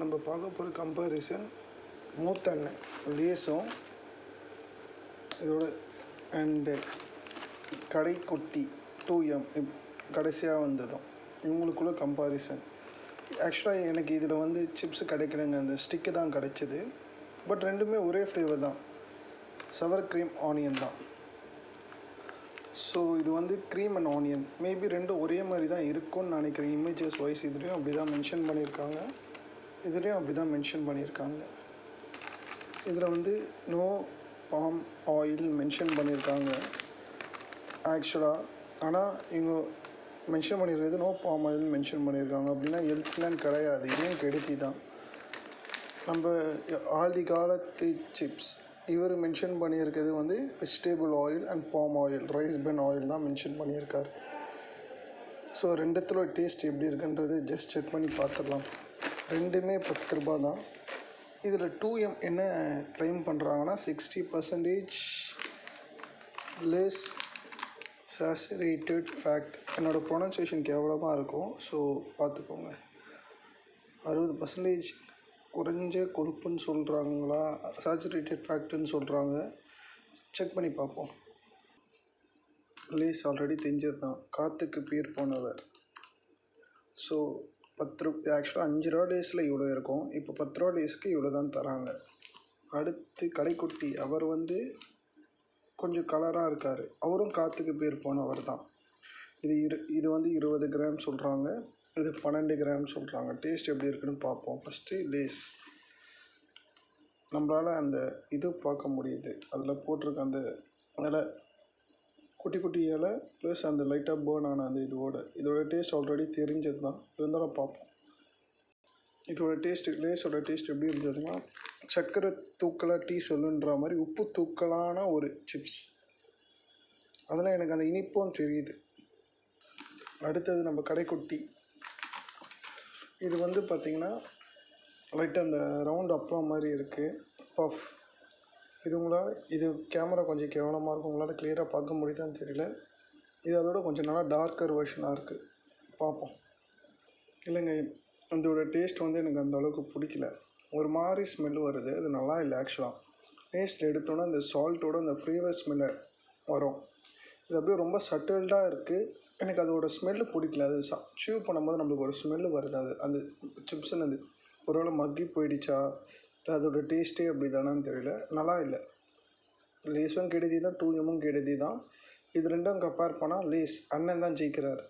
நம்ம பார்க்க போகிற கம்பேரிசன் மூத்தெண்ணெய் லேஸும் இதோட அண்டு கடைக்குட்டி 2M கடைசியாக வந்ததும் இவங்களுக்குள்ள கம்பேரிசன். ஆக்சுவலாக எனக்கு இதில் வந்து சிப்ஸு கிடைக்கலங்க, அந்த ஸ்டிக்கு தான் கிடைச்சிது. பட் ரெண்டுமே ஒரே ஃப்ளேவர் தான், சவர் க்ரீம் ஆனியன் தான். ஸோ இது வந்து க்ரீம் அண்ட் ஆனியன் மேபி ரெண்டும் ஒரே மாதிரி தான் இருக்கும்னு நினைக்கிறேன். இமேஜஸ் வைஸ் இதுலேயும் அப்படி தான் மென்ஷன் பண்ணியிருக்காங்க, இதுலேயும் அப்படி தான் மென்ஷன் பண்ணியிருக்காங்க. இதில் வந்து நோ பாம் ஆயில் மென்ஷன் பண்ணியிருக்காங்க ஆக்சுவலாக. ஆனால் இவங்க மென்ஷன் பண்ணியிருக்கிறது நோ பாம் ஆயில் மென்ஷன் பண்ணியிருக்காங்க. அப்படின்னா ஹெல்த்லாம் கிடையாது, இதுவும் கெடுதி தான். நம்ம ஆதி காலத்து சிப்ஸ் இவர் மென்ஷன் பண்ணியிருக்கிறது வந்து vegetable oil and palm oil, rice bran oil தான் மென்ஷன் பண்ணியிருக்காரு. ஸோ ரெண்டுத்துல டேஸ்ட் எப்படி இருக்குன்றது ஜஸ்ட் செக் பண்ணி பார்த்துடலாம். ரெண்டுமே 10 ரூபா தான். இதில் 2M என்ன க்ளைம் பண்ணுறாங்கன்னா 60% லெஸ் சேச்சுரேட்டட் ஃபேக்ட். என்னோடய ப்ரொனன்சியேஷன் கேவலமாக இருக்கும், ஸோ பார்த்துக்கோங்க. 60% குறைஞ்ச கொழுப்புன்னு சொல்கிறாங்களா, சேச்சுரேட்டட் ஃபேக்ட்டுன்னு சொல்கிறாங்க. செக் பண்ணி பார்ப்போம். லேஸ் ஆல்ரெடி தெரிஞ்சது தான், காற்றுக்கு பேர் போனவர். ஸோ 10 ரூபா ஆக்சுவலாக 5 ரூபா டேஸில் இவ்வளோ இருக்கும், இப்போ 10 ரூபா டேஸ்க்கு இவ்வளோ தான் தராங்க. அடுத்து கடைக்குட்டி, அவர் வந்து கொஞ்சம் கலராக இருக்கார், அவரும் காற்றுக்கு பேர் போனவர் தான். இது வந்து 20 கிராம் சொல்கிறாங்க, இது 12 கிராம் சொல்கிறாங்க. டேஸ்ட் எப்படி இருக்குன்னு பார்ப்போம். ஃபஸ்ட்டு லேஸ் நம்மளால் அந்த இது பார்க்க முடியுது, அதில் போட்டிருக்க அந்த இலை, குட்டி குட்டி இலை ப்ளஸ் அந்த லைட்டாக பேர்ன் ஆன அந்த இதோட டேஸ்ட் ஆல்ரெடி தெரிஞ்சது தான், இருந்தாலும் பார்ப்போம். இதோட டேஸ்ட்டு, லேஸோட டேஸ்ட் எப்படி இருந்ததுன்னா சர்க்கரை தூக்கலாக டீ சொல்லுன்ற மாதிரி உப்பு தூக்கலான ஒரு சிப்ஸ். அதெல்லாம் எனக்கு அந்த இனிப்பும் தெரியுது. அடுத்தது நம்ம கடைக்குட்டி. இது வந்து பார்த்திங்கன்னா லைட்டாக அந்த ரவுண்ட் அப்பளம் மாதிரி இருக்குது, பஃப். இது கேமரா கொஞ்சம் கேவலமாக இருக்கும், உங்களால் கிளியராக பார்க்க முடியுதான்னு தெரியல. இது அதோட கொஞ்சம் நல்லா டார்க்கர் வெர்ஷனாக இருக்குது, பார்ப்போம். இல்லைங்க, இதோட டேஸ்ட் வந்து எனக்கு அந்த அளவுக்கு பிடிக்கல, ஒரு மாதிரி ஸ்மெல் வருது, அது நல்லா இல்லை ஆக்சுவலாக. டேஸ்ட் எடுத்தோன்னே அந்த சால்ட்டோட அந்த ஃப்ளேவர் ஸ்மெல்லை வரும். இது அப்படியே ரொம்ப சட்டில்டாக இருக்குது, எனக்கு அதோட ஸ்மெல்லு பிடிக்கல. அது சீவ் பண்ணும்போது நம்மளுக்கு ஒரு ஸ்மெல்லு வருது, அது அந்த சிப்ஸுன்னு ஒருவேளை மக்கி போயிடுச்சா இல்லை அதோட டேஸ்ட்டே அப்படி தானான்னு தெரியல, நல்லா இல்லை. லேஸும் கெடுதி தான், 2Mமும் கெடுதி தான். இது ரெண்டும் கம்பேர் பண்ணால் லேஸ் அண்ணன் தான் ஜெயிக்கிறார்.